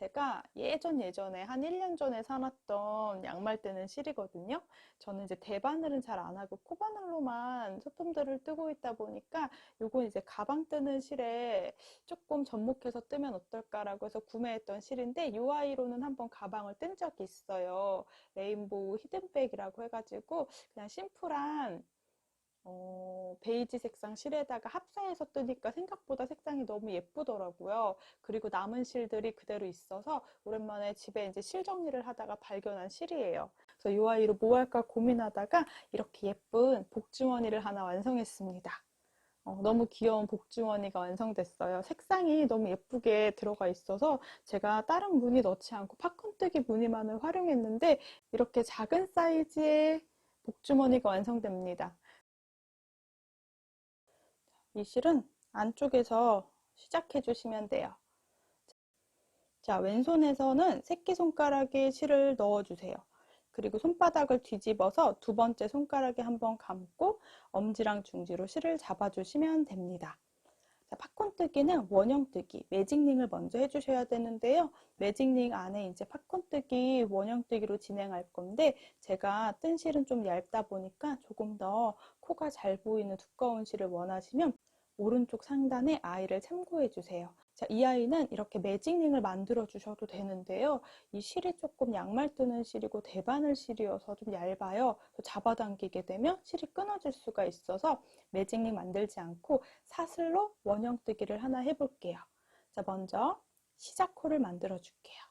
제가 예전에 한 1년 전에 사놨던 양말 뜨는 실이거든요. 저는 이제 대바늘은 잘 안 하고 코바늘로만 소품들을 뜨고 있다 보니까 요건 이제 가방 뜨는 실에 조금 접목해서 뜨면 어떨까라고 해서 구매했던 실인데 이 아이로는 한번 가방을 뜬 적이 있어요. 레인보우 히든백이라고 해가지고 그냥 심플한 베이지 색상 실에다가 합사해서 뜨니까 생각보다 색상이 너무 예쁘더라고요. 그리고 남은 실들이 그대로 있어서 오랜만에 집에 이제 실 정리를 하다가 발견한 실이에요. 그래서 이 아이로 뭐 할까 고민하다가 이렇게 예쁜 복주머니를 하나 완성했습니다. 너무 귀여운 복주머니가 완성됐어요. 색상이 너무 예쁘게 들어가 있어서 제가 다른 무늬 넣지 않고 팝콘뜨기 무늬만을 활용했는데 이렇게 작은 사이즈의 복주머니가 완성됩니다. 이 실은 안쪽에서 시작해 주시면 돼요. 자, 왼손에서는 새끼손가락에 실을 넣어주세요. 그리고 손바닥을 뒤집어서 두 번째 손가락에 한번 감고 엄지랑 중지로 실을 잡아주시면 됩니다. 자, 팝콘뜨기는 원형뜨기, 매직링을 먼저 해주셔야 되는데요. 매직링 안에 이제 팝콘뜨기, 원형뜨기로 진행할 건데 제가 뜬 실은 좀 얇다 보니까 조금 더 코가 잘 보이는 두꺼운 실을 원하시면 오른쪽 상단에 아이를 참고해 주세요. 자, 이 아이는 이렇게 매직링을 만들어 주셔도 되는데요. 이 실이 조금 양말 뜨는 실이고 대바늘 실이어서 좀 얇아요. 잡아당기게 되면 실이 끊어질 수가 있어서 매직링 만들지 않고 사슬로 원형뜨기를 하나 해볼게요. 자, 먼저 시작코를 만들어 줄게요.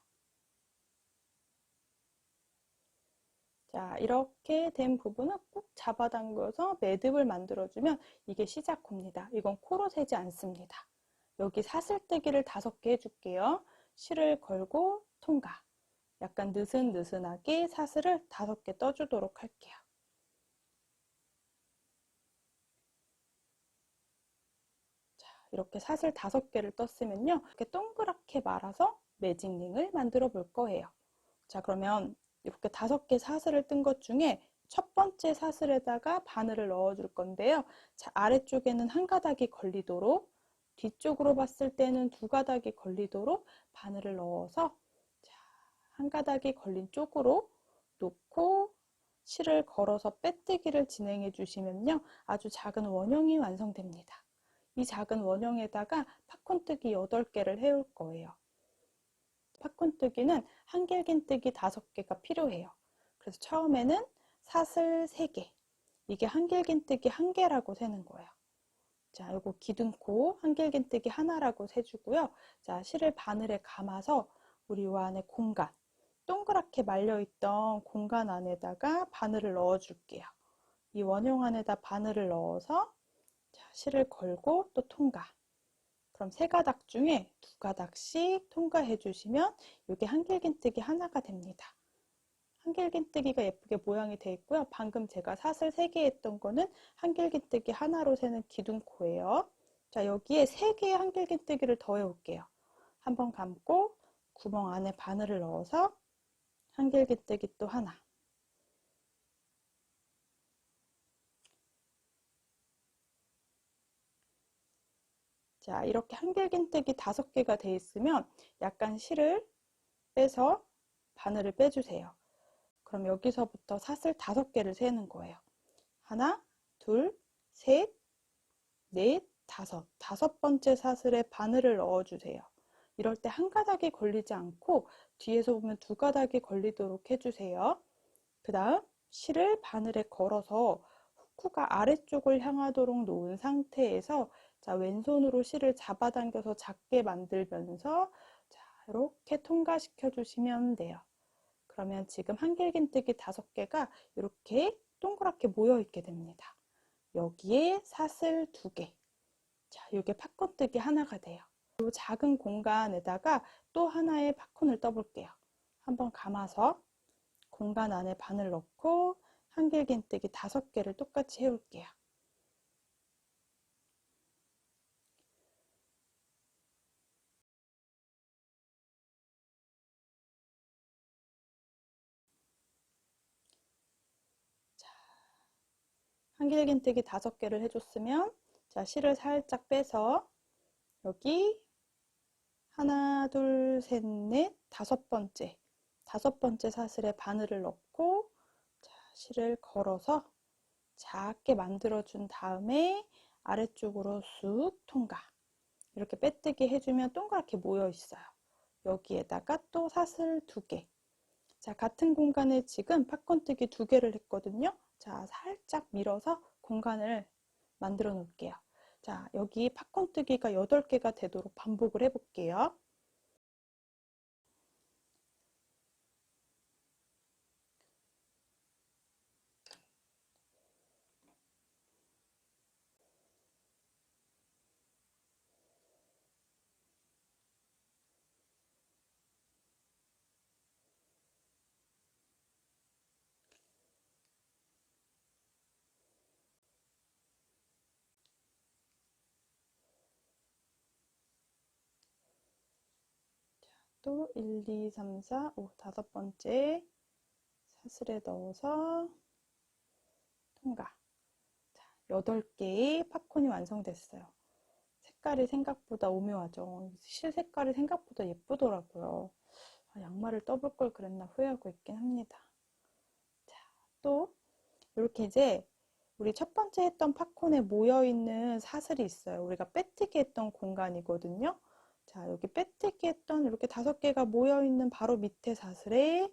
자, 이렇게 된 부분은 꾹 잡아당겨서 매듭을 만들어주면 이게 시작코입니다. 이건 코로 세지 않습니다. 여기 사슬뜨기를 5개 해줄게요. 실을 걸고 통과. 약간 느슨느슨하게 사슬을 5개 떠주도록 할게요. 자, 이렇게 사슬 5개를 떴으면요. 이렇게 동그랗게 말아서 매직링을 만들어 볼 거예요. 자, 그러면 이렇게 5개 사슬을 뜬 것 중에 첫 번째 사슬에다가 바늘을 넣어 줄 건데요. 자, 아래쪽에는 한 가닥이 걸리도록 뒤쪽으로 봤을 때는 2가닥이 걸리도록 바늘을 넣어서 자, 한 가닥이 걸린 쪽으로 놓고 실을 걸어서 빼뜨기를 진행해 주시면요. 아주 작은 원형이 완성됩니다. 이 작은 원형에다가 팝콘뜨기 8개를 해올 거예요. 팝콘뜨기는 한길긴뜨기 5개가 필요해요. 그래서 처음에는 사슬 3개, 이게 한길긴뜨기 1개라고 세는 거예요. 자, 요거 기둥코 한길긴뜨기 하나라고 세주고요. 자, 실을 바늘에 감아서 우리 요 안에 공간, 동그랗게 말려있던 공간 안에다가 바늘을 넣어줄게요. 이 원형 안에다 바늘을 넣어서 자, 실을 걸고 또 통과. 그럼 3가닥 중에 2가닥씩 통과해 주시면 이게 한길긴뜨기 하나가 됩니다. 한길긴뜨기가 예쁘게 모양이 되어 있고요. 방금 제가 사슬 3개 했던 거는 한길긴뜨기 하나로 세는 기둥코예요. 자, 여기에 3개의 한길긴뜨기를 더해 올게요. 한번 감고 구멍 안에 바늘을 넣어서 한길긴뜨기 또 하나. 자, 이렇게 한길긴뜨기 5개가 되어 있으면 약간 실을 빼서 바늘을 빼주세요. 그럼 여기서부터 사슬 5개를 세는 거예요. 하나, 둘, 셋, 넷, 다섯. 5번째 사슬에 바늘을 넣어주세요. 이럴 때 한 가닥이 걸리지 않고 뒤에서 보면 2가닥이 걸리도록 해주세요. 그 다음 실을 바늘에 걸어서 후크가 아래쪽을 향하도록 놓은 상태에서 자, 왼손으로 실을 잡아당겨서 작게 만들면서 자, 이렇게 통과시켜 주시면 돼요. 그러면 지금 한길긴뜨기 5개가 이렇게 동그랗게 모여 있게 됩니다. 여기에 사슬 2개. 자, 이게 팝콘뜨기 하나가 돼요. 이 작은 공간에다가 또 하나의 팝콘을 떠볼게요. 한번 감아서 공간 안에 바늘 넣고 한길긴뜨기 5개를 똑같이 해올게요. 한길긴뜨기 5개를 해줬으면 자, 실을 살짝 빼서 여기 하나, 둘, 셋, 넷, 다섯 번째 사슬에 바늘을 넣고 자, 실을 걸어서 작게 만들어준 다음에 아래쪽으로 쑥 통과. 이렇게 빼뜨기 해주면 동그랗게 모여 있어요. 여기에다가 또 사슬 2개. 자, 같은 공간에 지금 팝콘뜨기 2개를 했거든요. 자, 살짝 밀어서 공간을 만들어 놓을게요. 자, 여기 팝콘뜨기가 8개가 되도록 반복을 해볼게요. 또 1, 2, 3, 4, 5 다섯 번째 사슬에 넣어서 통과. 자, 8개의 팝콘이 완성됐어요. 색깔이 생각보다 오묘하죠. 실 색깔이 생각보다 예쁘더라고요. 아, 양말을 떠볼 걸 그랬나 후회하고 있긴 합니다. 자, 또 이렇게 이제 우리 첫 번째 했던 팝콘에 모여있는 사슬이 있어요. 우리가 빼뜨기 했던 공간이거든요. 자, 여기 빼뜨기 했던 이렇게 5개가 모여있는 바로 밑에 사슬에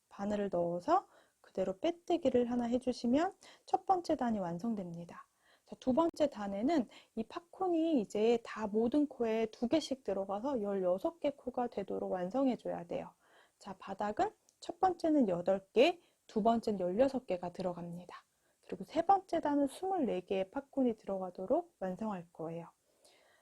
바늘을 넣어서 그대로 빼뜨기를 하나 해주시면 첫 번째 단이 완성됩니다. 자, 두 번째 단에는 이 팝콘이 이제 다 모든 코에 2개씩 들어가서 16개 코가 되도록 완성해줘야 돼요. 자, 바닥은 첫 번째는 8개, 두 번째는 16개가 들어갑니다. 그리고 세 번째 단은 24개의 팝콘이 들어가도록 완성할 거예요.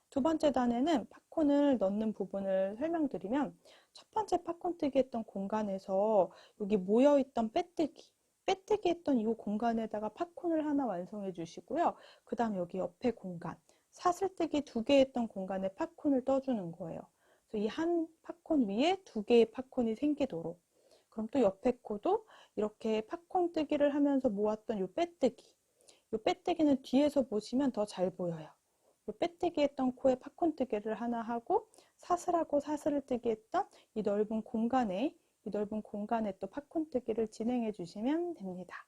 두 번째 단에는 팝콘을 넣는 부분을 설명드리면 첫 번째 팝콘 뜨기 했던 공간에서 여기 모여있던 빼뜨기 했던 이 공간에다가 팝콘을 하나 완성해 주시고요. 그 다음 여기 옆에 공간 사슬뜨기 2개 했던 공간에 팝콘을 떠주는 거예요. 그래서 이 한 팝콘 위에 2개의 팝콘이 생기도록. 그럼 또 옆에 코도 이렇게 팝콘 뜨기를 하면서 모았던 이 빼뜨기는 뒤에서 보시면 더 잘 보여요. 빼뜨기 했던 코에 팝콘 뜨기를 하나 하고 사슬하고 사슬을 뜨기 했던 이 넓은 공간에 또 팝콘 뜨기를 진행해 주시면 됩니다.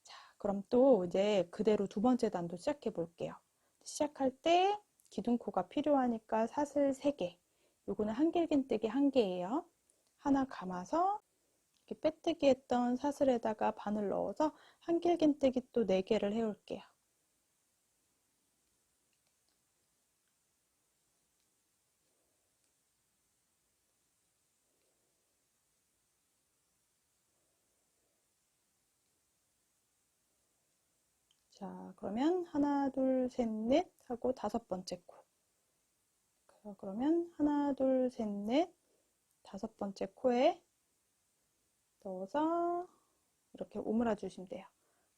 자, 그럼 또 이제 그대로 두 번째 단도 시작해 볼게요. 시작할 때 기둥코가 필요하니까 사슬 3개, 요거는 한길긴뜨기 1개예요. 하나 감아서 이렇게 빼뜨기 했던 사슬에다가 바늘 넣어서 한길긴뜨기 또 4개를 해올게요. 자, 그러면 하나, 둘, 셋, 넷 하고 다섯 번째 코. 그러면 하나, 둘, 셋, 넷 다섯 번째 코에 넣어서 이렇게 오므라 주시면 돼요.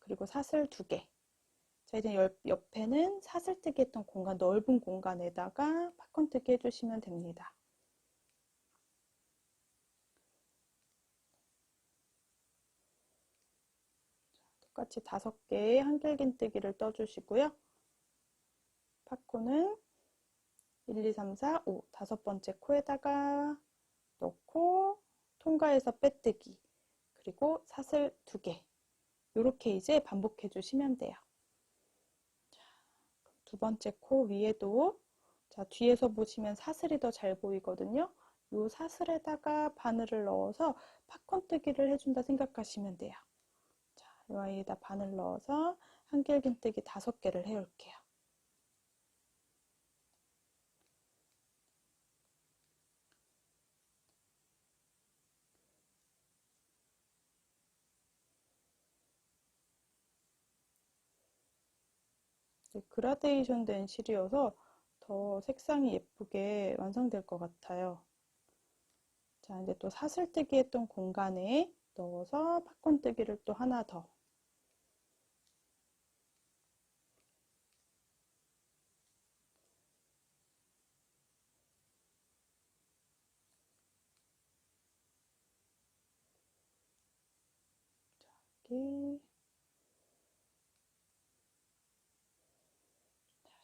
그리고 사슬 2개. 자, 이제 옆에는 사슬뜨기 했던 공간, 넓은 공간에다가 팝콘뜨기 해주시면 됩니다. 똑같이 5개의 한길긴뜨기를 떠주시고요. 팝콘은 1, 2, 3, 4, 5 다섯 번째 코에다가 넣고 통과해서 빼뜨기 그리고 사슬 2개 이렇게 이제 반복해 주시면 돼요. 자, 두 번째 코 위에도 자, 뒤에서 보시면 사슬이 더 잘 보이거든요. 이 사슬에다가 바늘을 넣어서 팝콘 뜨기를 해준다 생각하시면 돼요. 자, 이 아이에다 바늘 넣어서 한길긴뜨기 5개를 해올게요. 그라데이션 된 실이어서 더 색상이 예쁘게 완성될 것 같아요. 자, 이제 또 사슬뜨기 했던 공간에 넣어서 팝콘 뜨기를 또 하나 더.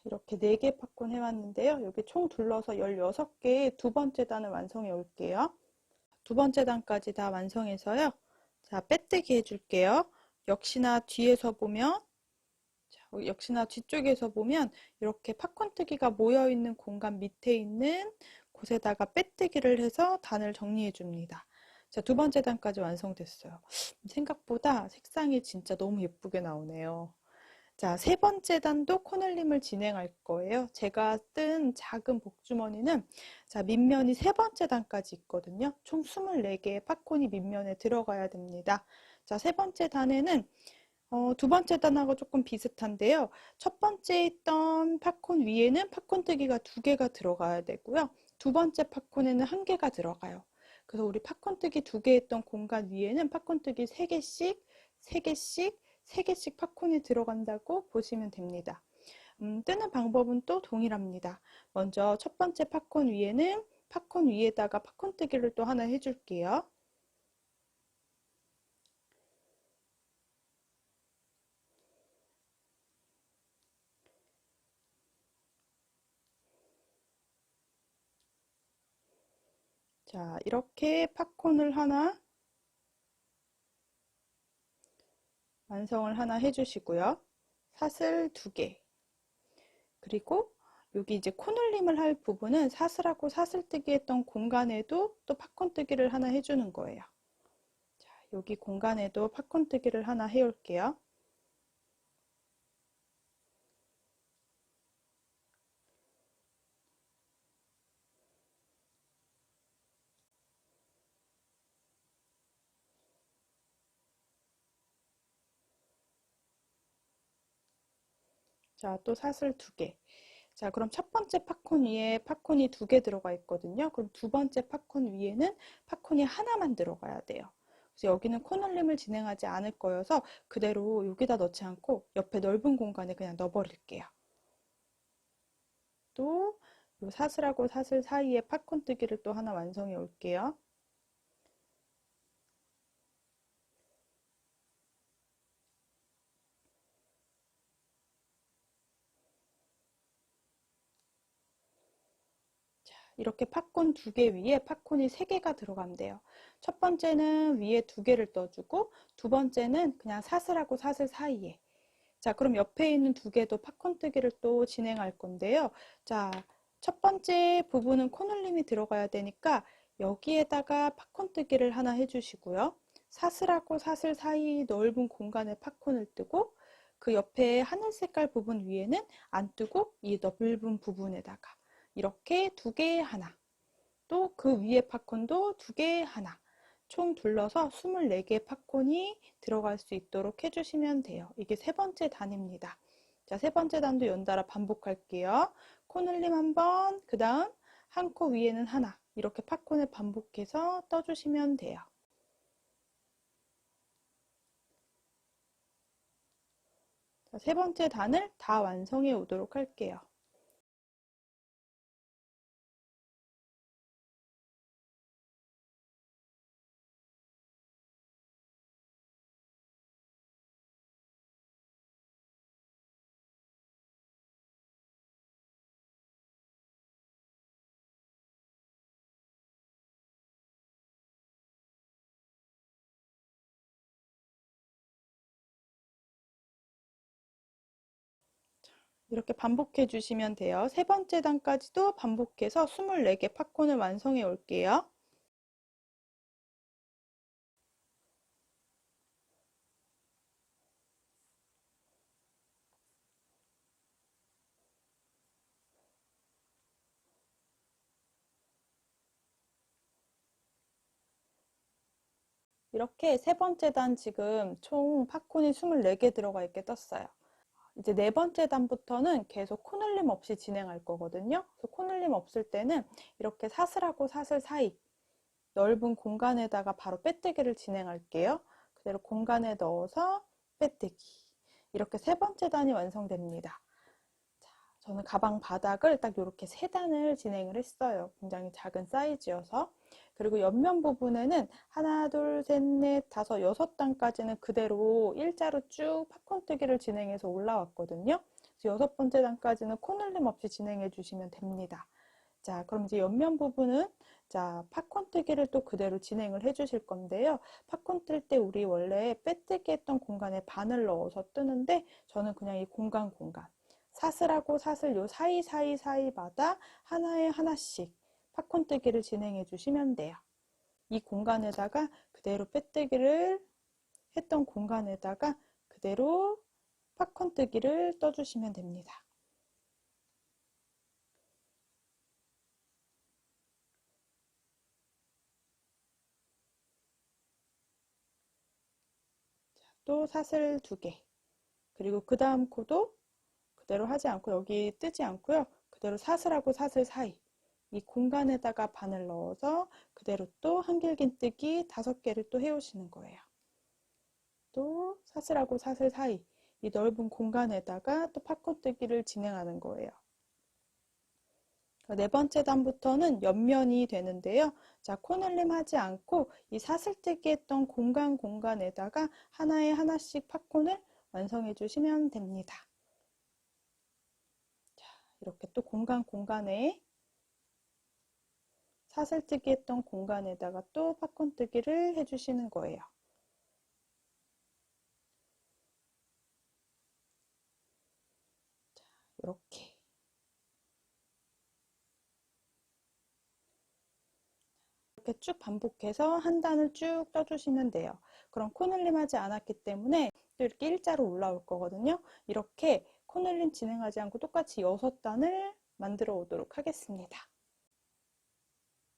이렇게 이렇게 4개 팝콘 해왔는데요. 여기 총 둘러서 16개의 두 번째 단을 완성해 올게요. 두 번째 단까지 다 완성해서요. 자, 빼뜨기 해줄게요. 역시나 뒤에서 보면, 역시나 뒤쪽에서 보면 이렇게 팝콘뜨기가 모여있는 공간 밑에 있는 곳에다가 빼뜨기를 해서 단을 정리해 줍니다. 자, 두 번째 단까지 완성됐어요. 생각보다 색상이 진짜 너무 예쁘게 나오네요. 자, 세 번째 단도 코늘림을 진행할 거예요. 제가 뜬 작은 복주머니는 자, 밑면이 세 번째 단까지 있거든요. 총 24개의 팝콘이 밑면에 들어가야 됩니다. 자, 세 번째 단에는 두 번째 단하고 조금 비슷한데요. 첫 번째 있던 팝콘 위에는 팝콘 뜨기가 2개가 들어가야 되고요. 두 번째 팝콘에는 1개가 들어가요. 그래서 우리 팝콘 뜨기 2개 했던 공간 위에는 팝콘 뜨기 3개씩, 3개씩, 3개씩 팝콘이 들어간다고 보시면 됩니다. 뜨는 방법은 또 동일합니다. 먼저 첫 번째 팝콘 위에는 팝콘 위에다가 팝콘 뜨기를 또 하나 해줄게요. 자, 이렇게 팝콘을 하나 완성을 하나 해주시고요. 사슬 2개. 그리고 여기 이제 코늘림을 할 부분은 사슬하고 사슬뜨기 했던 공간에도 또 팝콘 뜨기를 하나 해주는 거예요. 자, 여기 공간에도 팝콘 뜨기를 하나 해올게요. 자, 또 사슬 2개. 자, 그럼 첫 번째 팝콘 위에 팝콘이 2개 들어가 있거든요. 그럼 두 번째 팝콘 위에는 팝콘이 하나만 들어가야 돼요. 그래서 여기는 코늘림을 진행하지 않을 거여서 그대로 여기다 넣지 않고 옆에 넓은 공간에 그냥 넣어버릴게요. 또 요 사슬하고 사슬 사이에 팝콘 뜨기를 또 하나 완성해 올게요. 이렇게 팝콘 2개 위에 팝콘이 3개가 들어가면 돼요. 첫 번째는 위에 2개를 떠주고 두 번째는 그냥 사슬하고 사슬 사이에. 자, 그럼 옆에 있는 2개도 팝콘 뜨기를 또 진행할 건데요. 자, 첫 번째 부분은 코늘림이 들어가야 되니까 여기에다가 팝콘 뜨기를 하나 해주시고요. 사슬하고 사슬 사이 넓은 공간에 팝콘을 뜨고 그 옆에 하늘 색깔 부분 위에는 안 뜨고 이 넓은 부분에다가 이렇게 2개 하나, 또 그 위에 팝콘도 2개 하나, 총 둘러서 24개 팝콘이 들어갈 수 있도록 해주시면 돼요. 이게 세 번째 단입니다. 자, 세 번째 단도 연달아 반복할게요. 코늘림 한 번, 그 다음 한 코 위에는 하나, 이렇게 팝콘을 반복해서 떠주시면 돼요. 자, 세 번째 단을 다 완성해 오도록 할게요. 이렇게 반복해 주시면 돼요. 세 번째 단까지도 반복해서 24개 팝콘을 완성해 올게요. 이렇게 세 번째 단 지금 총 팝콘이 24개 들어가 있게 떴어요. 이제 네 번째 단부터는 계속 코늘림 없이 진행할 거거든요. 그래서 코늘림 없을 때는 이렇게 사슬하고 사슬 사이 넓은 공간에다가 바로 빼뜨기를 진행할게요. 그대로 공간에 넣어서 빼뜨기. 이렇게 세 번째 단이 완성됩니다. 자, 저는 가방 바닥을 딱 이렇게 세 단을 진행을 했어요. 굉장히 작은 사이즈여서. 그리고 옆면 부분에는 하나, 둘, 셋, 넷, 다섯, 6단까지는 그대로 일자로 쭉 팝콘 뜨기를 진행해서 올라왔거든요. 그래서 6번째 단까지는 코늘림 없이 진행해 주시면 됩니다. 자, 그럼 이제 옆면 부분은 자, 팝콘 뜨기를 또 그대로 진행을 해 주실 건데요. 팝콘 뜰 때 우리 원래 빼뜨기 했던 공간에 바늘 넣어서 뜨는데 저는 그냥 이 공간 사슬하고 사슬 요 사이마다 하나에 하나씩 팝콘 뜨기를 진행해 주시면 돼요. 이 공간에다가 그대로 빼뜨기를 했던 공간에다가 그대로 팝콘 뜨기를 떠주시면 됩니다. 또 사슬 2개, 그리고 그 다음 코도 그대로 하지 않고 여기 뜨지 않고요. 그대로 사슬하고 사슬 사이 이 공간에다가 바늘 넣어서 그대로 또 한길긴뜨기 5개를 또 해오시는 거예요. 또 사슬하고 사슬 사이 이 넓은 공간에다가 또 팝콘 뜨기를 진행하는 거예요. 4번째 단부터는 옆면이 되는데요. 자, 코늘림 하지 않고 이 사슬뜨기 했던 공간에다가 하나에 하나씩 팝콘을 완성해 주시면 됩니다. 자, 이렇게 또 공간에 사슬뜨기 했던 공간에다가 또 팝콘 뜨기를 해주시는 거예요. 자, 이렇게. 이렇게 쭉 반복해서 한 단을 쭉 떠주시면 돼요. 그럼 코늘림 하지 않았기 때문에 또 이렇게 일자로 올라올 거거든요. 이렇게 코늘림 진행하지 않고 똑같이 6단을 만들어 오도록 하겠습니다.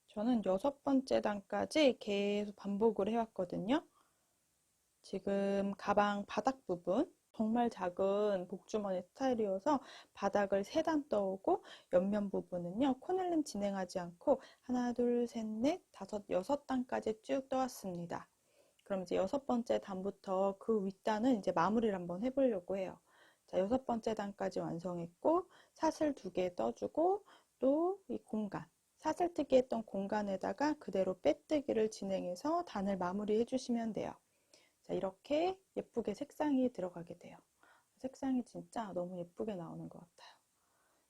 저는 6번째 단까지 계속 반복을 해왔거든요. 지금 가방 바닥 부분 정말 작은 복주머니 스타일이어서 바닥을 3단 떠오고 옆면 부분은요 코늘림 진행하지 않고 하나 둘 셋 넷 다섯 6단까지 쭉 떠왔습니다. 그럼 이제 6번째 단부터 그 윗단은 이제 마무리를 한번 해보려고 해요. 자, 6번째 단까지 완성했고 사슬 2개 떠주고 또 이 공간 사슬뜨기 했던 공간에다가 그대로 빼뜨기를 진행해서 단을 마무리 해주시면 돼요. 자, 이렇게 예쁘게 색상이 들어가게 돼요. 색상이 진짜 너무 예쁘게 나오는 것 같아요.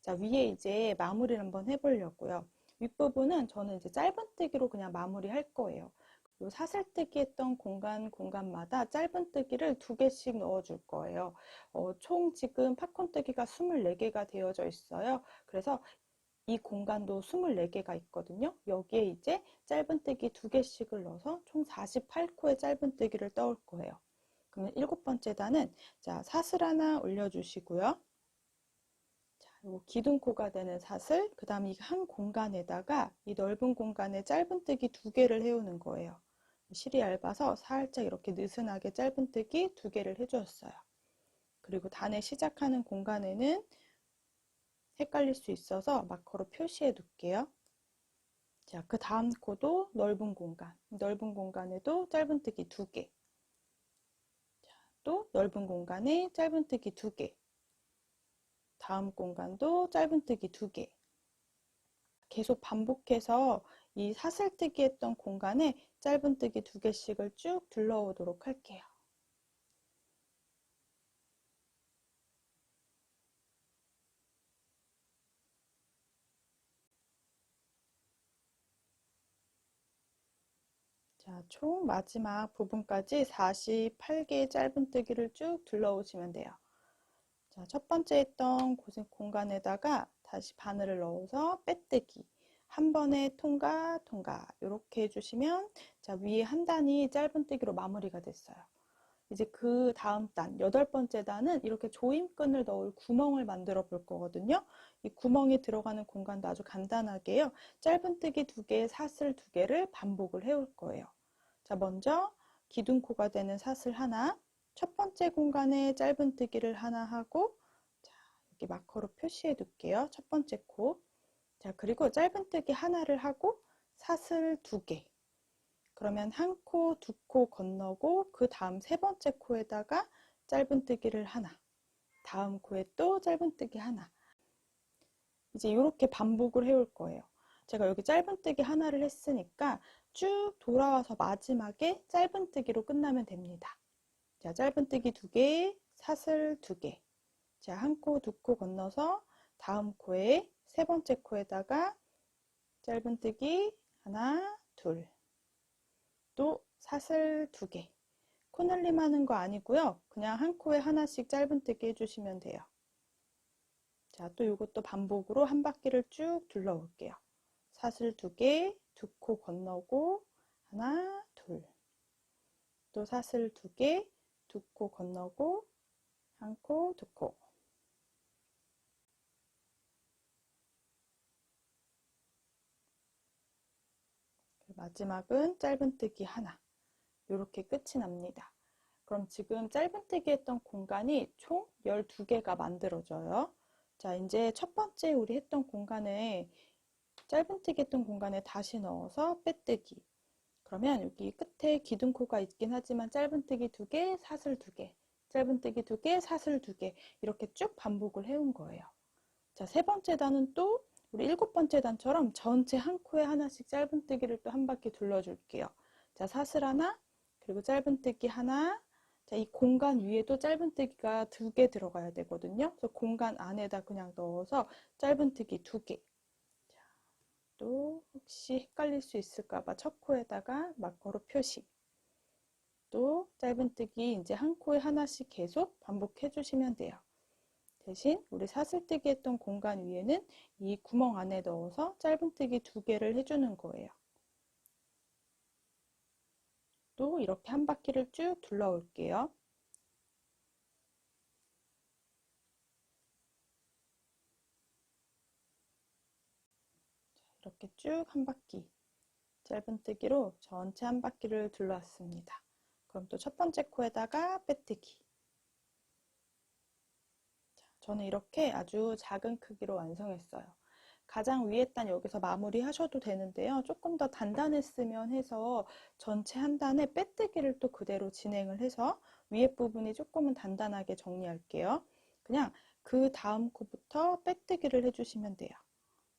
자, 위에 이제 마무리를 한번 해보려고요. 윗부분은 저는 이제 짧은뜨기로 그냥 마무리 할 거예요. 요 사슬뜨기 했던 공간마다 짧은뜨기를 2개씩 넣어줄 거예요. 총 지금 팝콘뜨기가 24개가 되어져 있어요. 그래서 이 공간도 24개가 있거든요. 여기에 이제 짧은뜨기 2개씩을 넣어서 총 48코의 짧은뜨기를 떠올 거예요. 그러면 7번째 단은 자, 사슬 하나 올려주시고요. 자, 요 기둥코가 되는 사슬, 그 다음 이 한 공간에다가 이 넓은 공간에 짧은뜨기 2개를 해오는 거예요. 실이 얇아서 살짝 이렇게 느슨하게 짧은뜨기 2개를 해주었어요. 그리고 단에 시작하는 공간에는 헷갈릴 수 있어서 마커로 표시해 둘게요. 자, 그 다음 코도 넓은 공간에도 짧은뜨기 2개. 자, 또 넓은 공간에 짧은뜨기 2개. 다음 공간도 짧은뜨기 2개. 계속 반복해서 이 사슬뜨기 했던 공간에 짧은뜨기 2개씩을 쭉 둘러오도록 할게요. 자, 총 마지막 부분까지 48개의 짧은뜨기를 쭉 둘러오시면 돼요. 자, 첫 번째 했던 공간에다가 다시 바늘을 넣어서 빼뜨기. 한 번에 통과 이렇게 해주시면 자, 위에 한 단이 짧은뜨기로 마무리가 됐어요. 이제 그 다음 단, 8번째 단은 이렇게 조임끈을 넣을 구멍을 만들어 볼 거거든요. 이 구멍이 들어가는 공간도 아주 간단하게요. 짧은뜨기 2개, 사슬 2개를 반복을 해올 거예요. 자, 먼저 기둥코가 되는 사슬 하나, 첫 번째 공간에 짧은뜨기를 하나 하고, 자, 여기 마커로 표시해 둘게요. 첫 번째 코. 자, 그리고 짧은뜨기 하나를 하고 사슬 2개. 그러면 한 코, 2코 건너고 그 다음 3번째 코에다가 짧은뜨기를 하나, 다음 코에 또 짧은뜨기 하나. 이제 이렇게 반복을 해올 거예요. 제가 여기 짧은뜨기 하나를 했으니까 쭉 돌아와서 마지막에 짧은뜨기로 끝나면 됩니다. 자, 짧은뜨기 2개, 사슬 2개. 자, 한 코, 두 코 건너서 다음 코에 세 번째 코에다가 짧은뜨기 하나, 둘, 또 사슬 두 개. 코늘림 하는 거 아니고요. 그냥 한 코에 하나씩 짧은뜨기 해주시면 돼요. 자, 또 이것도 반복으로 한 바퀴를 쭉 둘러 올게요. 사슬 두 개, 두 코 건너고 하나, 둘. 또 사슬 두 개, 두 코 건너고 한 코, 두 코. 마지막은 짧은뜨기 하나. 이렇게 끝이 납니다. 그럼 지금 짧은뜨기 했던 공간이 총 12개가 만들어져요. 자, 이제 첫 번째 우리 했던 공간에 짧은뜨기 했던 공간에 다시 넣어서 빼뜨기. 그러면 여기 끝에 기둥코가 있긴 하지만 짧은뜨기 2개, 사슬 2개, 짧은뜨기 2개, 사슬 2개 이렇게 쭉 반복을 해온 거예요. 자, 세 번째 단은 또 우리 7번째 단처럼 전체 한 코에 하나씩 짧은뜨기를 또 한 바퀴 둘러줄게요. 자, 사슬 하나, 그리고 짧은뜨기 하나. 자, 이 공간 위에도 짧은뜨기가 2개 들어가야 되거든요. 그래서 공간 안에다 그냥 넣어서 짧은뜨기 2개. 자, 또 혹시 헷갈릴 수 있을까봐 첫 코에다가 마커로 표시. 또 짧은뜨기 이제 한 코에 하나씩 계속 반복해 주시면 돼요. 대신 우리 사슬뜨기 했던 공간 위에는 이 구멍 안에 넣어서 짧은뜨기 2개를 해주는 거예요. 또 이렇게 한 바퀴를 쭉 둘러 올게요. 이렇게 쭉 한 바퀴 짧은뜨기로 전체 한 바퀴를 둘러왔습니다. 그럼 또 첫 번째 코에다가 빼뜨기. 저는 이렇게 아주 작은 크기로 완성했어요. 가장 위에 단 여기서 마무리 하셔도 되는데요. 조금 더 단단했으면 해서 전체 한 단에 빼뜨기를 또 그대로 진행을 해서 위에 부분이 조금은 단단하게 정리할게요. 그냥 그 다음 코부터 빼뜨기를 해주시면 돼요.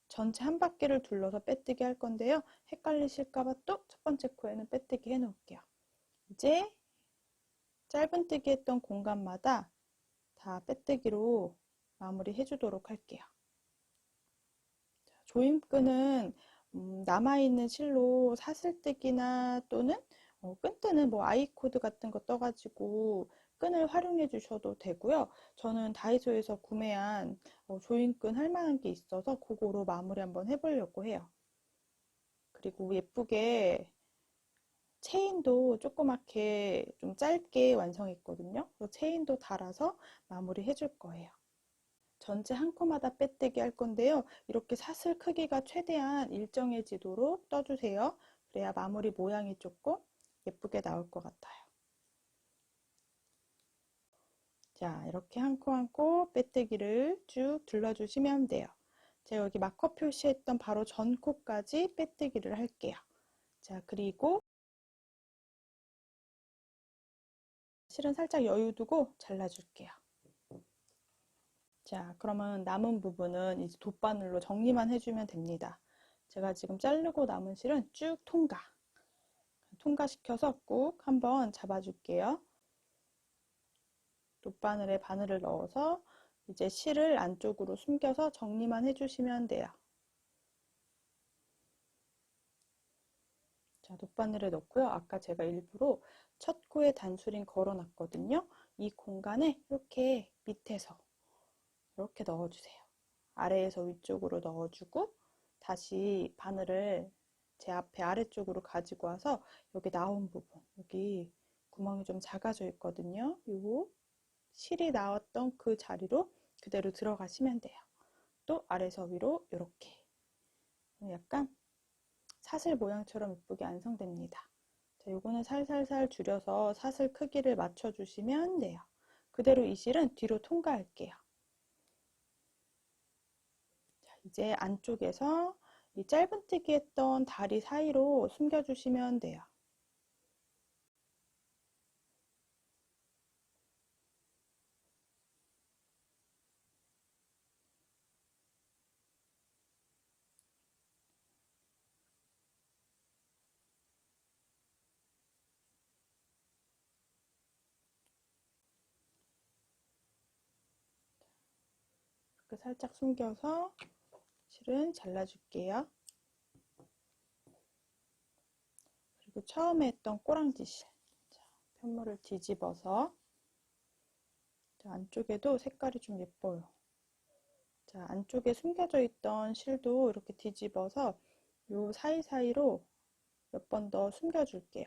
전체 한 바퀴를 둘러서 빼뜨기 할 건데요. 헷갈리실까봐 또 첫 번째 코에는 빼뜨기 해 놓을게요. 이제 짧은뜨기 했던 공간마다 다 빼뜨기로 마무리 해주도록 할게요. 조임끈은 남아있는 실로 사슬뜨기나 또는 끈뜨는 뭐 아이코드 같은 거 떠가지고 끈을 활용해 주셔도 되고요. 저는 다이소에서 구매한 조임끈 할 만한 게 있어서 그거로 마무리 한번 해보려고 해요. 그리고 예쁘게 체인도 조그맣게 좀 짧게 완성했거든요. 그래서 체인도 달아서 마무리 해줄 거예요. 전체 한 코마다 빼뜨기 할 건데요. 이렇게 사슬 크기가 최대한 일정해지도록 떠주세요. 그래야 마무리 모양이 조금 예쁘게 나올 것 같아요. 자, 이렇게 한 코 한 코 빼뜨기를 쭉 둘러주시면 돼요. 제가 여기 마커 표시했던 바로 전 코까지 빼뜨기를 할게요. 자, 그리고 실은 살짝 여유 두고 잘라줄게요. 자, 그러면 남은 부분은 이제 돗바늘로 정리만 해주면 됩니다. 제가 지금 자르고 남은 실은 쭉 통과시켜서 꾹 한번 잡아줄게요. 돗바늘에 바늘을 넣어서 이제 실을 안쪽으로 숨겨서 정리만 해주시면 돼요. 자, 돗바늘에 넣고요. 아까 제가 일부러 첫 코에 단수링 걸어놨거든요. 이 공간에 이렇게 밑에서 이렇게 넣어주세요. 아래에서 위쪽으로 넣어주고 다시 바늘을 제 앞에 아래쪽으로 가지고 와서 여기 나온 부분, 여기 구멍이 좀 작아져 있거든요. 요 실이 나왔던 그 자리로 그대로 들어가시면 돼요. 또 아래서 위로 이렇게 약간 사슬 모양처럼 예쁘게 완성됩니다. 자, 요거는 살살살 줄여서 사슬 크기를 맞춰주시면 돼요. 그대로 이 실은 뒤로 통과할게요. 자, 이제 안쪽에서 이 짧은뜨기 했던 다리 사이로 숨겨주시면 돼요. 이렇게 살짝 숨겨서 실은 잘라줄게요. 그리고 처음에 했던 꼬랑지 실, 편물을 뒤집어서, 안쪽에도 색깔이 좀 예뻐요. 자, 안쪽에 숨겨져 있던 실도 이렇게 뒤집어서 요 사이사이로 몇 번 더 숨겨줄게요.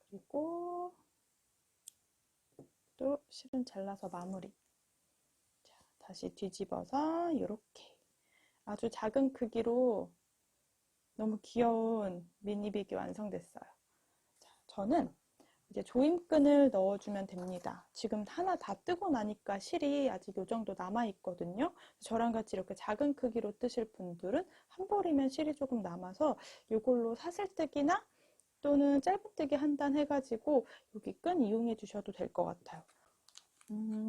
그리고 또 실은 잘라서 마무리. 자, 다시 뒤집어서 이렇게 아주 작은 크기로 너무 귀여운 미니빅이 완성됐어요. 자, 저는 이제 조임끈을 넣어주면 됩니다. 지금 하나 다 뜨고 나니까 실이 아직 이 정도 남아 있거든요. 저랑 같이 이렇게 작은 크기로 뜨실 분들은 한 벌이면 실이 조금 남아서 이걸로 사슬뜨기나 또는 짧은뜨기 한 단 해가지고 여기 끈 이용해 주셔도 될 것 같아요.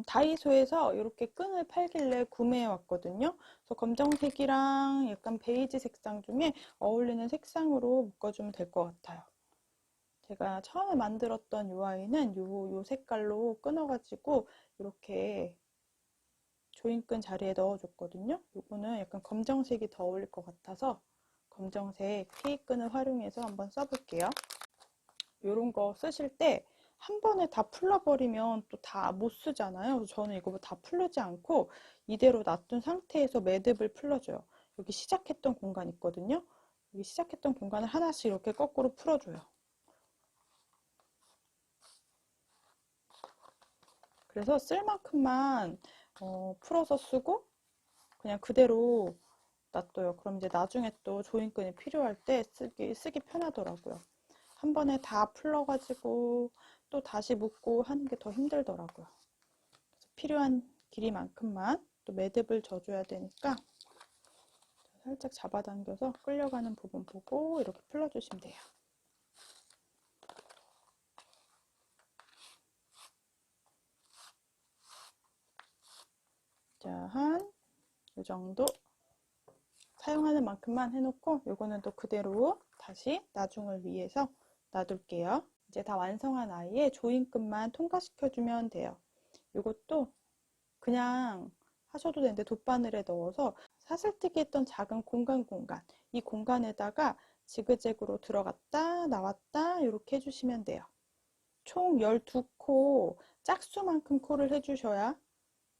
다이소에서 이렇게 끈을 팔길래 구매해 왔거든요. 그래서 검정색이랑 약간 베이지 색상 중에 어울리는 색상으로 묶어주면 될 것 같아요. 제가 처음에 만들었던 이 아이는 요 색깔로 끊어가지고 이렇게 조임끈 자리에 넣어줬거든요. 이거는 약간 검정색이 더 어울릴 것 같아서 검정색 K끈을 활용해서 한번 써볼게요. 이런 거 쓰실 때 한 번에 다 풀러버리면 또 다 못 쓰잖아요. 그래서 저는 이거 다 풀르지 않고 이대로 놔둔 상태에서 매듭을 풀러줘요. 여기 시작했던 공간 있거든요. 여기 시작했던 공간을 하나씩 이렇게 거꾸로 풀어줘요. 그래서 쓸 만큼만 풀어서 쓰고 그냥 그대로 놔둬요. 그럼 이제 나중에 또 조임끈이 필요할 때 쓰기 편하더라고요. 한 번에 다 풀러가지고 또 다시 묶고 하는 게 더 힘들더라고요. 그래서 필요한 길이만큼만 또 매듭을 져줘야 되니까 살짝 잡아당겨서 끌려가는 부분 보고 이렇게 풀러주시면 돼요. 자, 한 이 정도 사용하는 만큼만 해놓고 요거는 또 그대로 다시 나중을 위해서 놔둘게요. 이제 다 완성한 아이의 조임끈만 통과시켜주면 돼요. 이것도 그냥 하셔도 되는데 돗바늘에 넣어서 사슬뜨기 했던 작은 공간 이 공간에다가 지그재그로 들어갔다 나왔다 이렇게 해주시면 돼요. 총 12코 짝수만큼 코를 해주셔야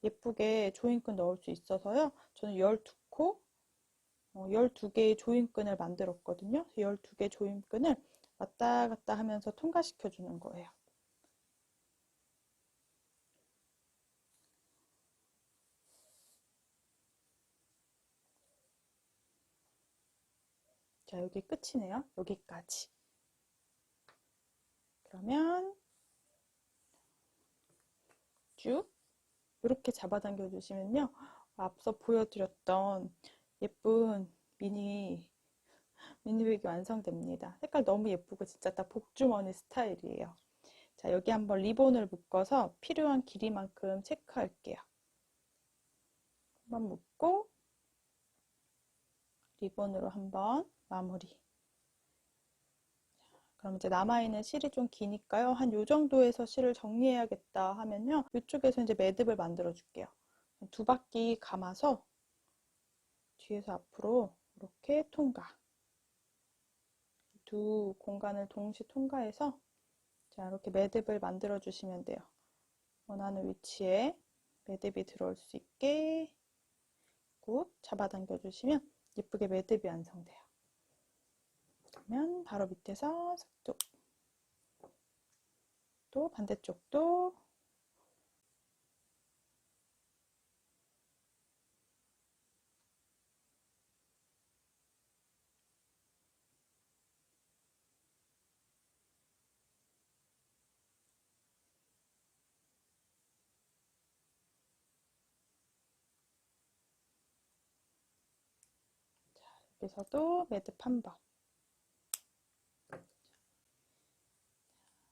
예쁘게 조임끈 넣을 수 있어서요. 저는 12코 12개의 조임끈을 만들었거든요. 12개 조임끈을 왔다 갔다 하면서 통과시켜 주는 거예요. 자, 여기 끝이네요. 여기까지. 그러면 쭉 이렇게 잡아당겨 주시면요. 앞서 보여드렸던 예쁜 미니백이 완성됩니다. 색깔 너무 예쁘고 진짜 딱 복주머니 스타일이에요. 자, 여기 한번 리본을 묶어서 필요한 길이만큼 체크할게요. 한번 묶고 리본으로 한번 마무리. 그럼 이제 남아있는 실이 좀 기니까요. 한 요 정도에서 실을 정리해야겠다 하면요. 이쪽에서 이제 매듭을 만들어 줄게요. 두 바퀴 감아서 뒤에서 앞으로 이렇게 통과. 두 공간을 동시 통과해서 자, 이렇게 매듭을 만들어 주시면 돼요. 원하는 위치에 매듭이 들어올 수 있게 꾹 잡아당겨 주시면 예쁘게 매듭이 완성돼요. 그러면 바로 밑에서 sak쪽 또 반대쪽도 여기서도 매듭 한 번.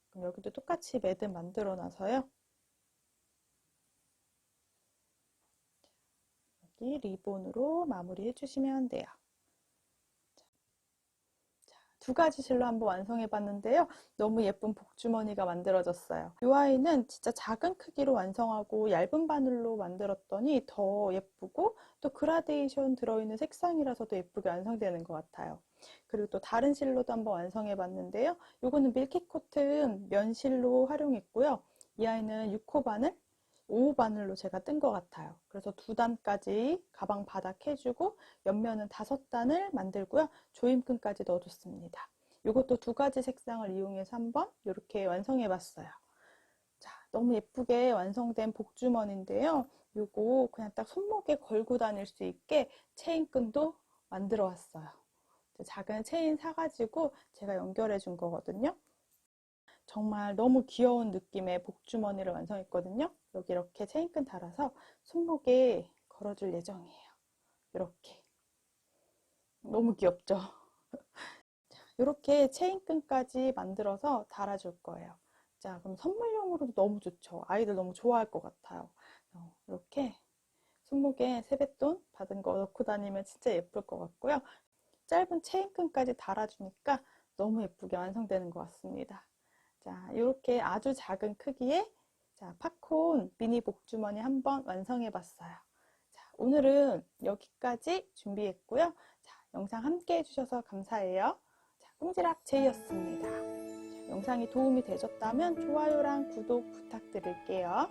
그럼 여기도 똑같이 매듭 만들어 놔서요. 여기 리본으로 마무리해 주시면 돼요. 두 가지 실로 한번 완성해 봤는데요. 너무 예쁜 복주머니가 만들어졌어요. 이 아이는 진짜 작은 크기로 완성하고 얇은 바늘로 만들었더니 더 예쁘고 또 그라데이션 들어있는 색상이라서 더 예쁘게 완성되는 것 같아요. 그리고 또 다른 실로도 한번 완성해 봤는데요. 이거는 밀키 코튼 면실로 활용했고요. 이 아이는 6호 바늘, 5호 바늘로 제가 뜬 것 같아요. 그래서 2단까지 가방 바닥 해주고 옆면은 5단을 만들고요. 조임끈까지 넣어줬습니다. 이것도 두 가지 색상을 이용해서 한번 이렇게 완성해 봤어요. 자, 너무 예쁘게 완성된 복주머니인데요. 요거 그냥 딱 손목에 걸고 다닐 수 있게 체인끈도 만들어 왔어요. 작은 체인 사가지고 제가 연결해 준 거거든요. 정말 너무 귀여운 느낌의 복주머니를 완성했거든요. 여기 이렇게 체인끈 달아서 손목에 걸어줄 예정이에요. 이렇게. 너무 귀엽죠? 이렇게 체인끈까지 만들어서 달아줄 거예요. 자, 그럼 선물용으로도 너무 좋죠. 아이들 너무 좋아할 것 같아요. 이렇게 손목에 세뱃돈 받은 거 넣고 다니면 진짜 예쁠 것 같고요. 짧은 체인끈까지 달아주니까 너무 예쁘게 완성되는 것 같습니다. 자, 이렇게 아주 작은 크기의 팝콘 미니 복주머니 한번 완성해 봤어요. 자, 오늘은 여기까지 준비했고요. 자, 영상 함께 해주셔서 감사해요. 자, 꼼지락 제이였습니다. 영상이 도움이 되셨다면 좋아요랑 구독 부탁드릴게요.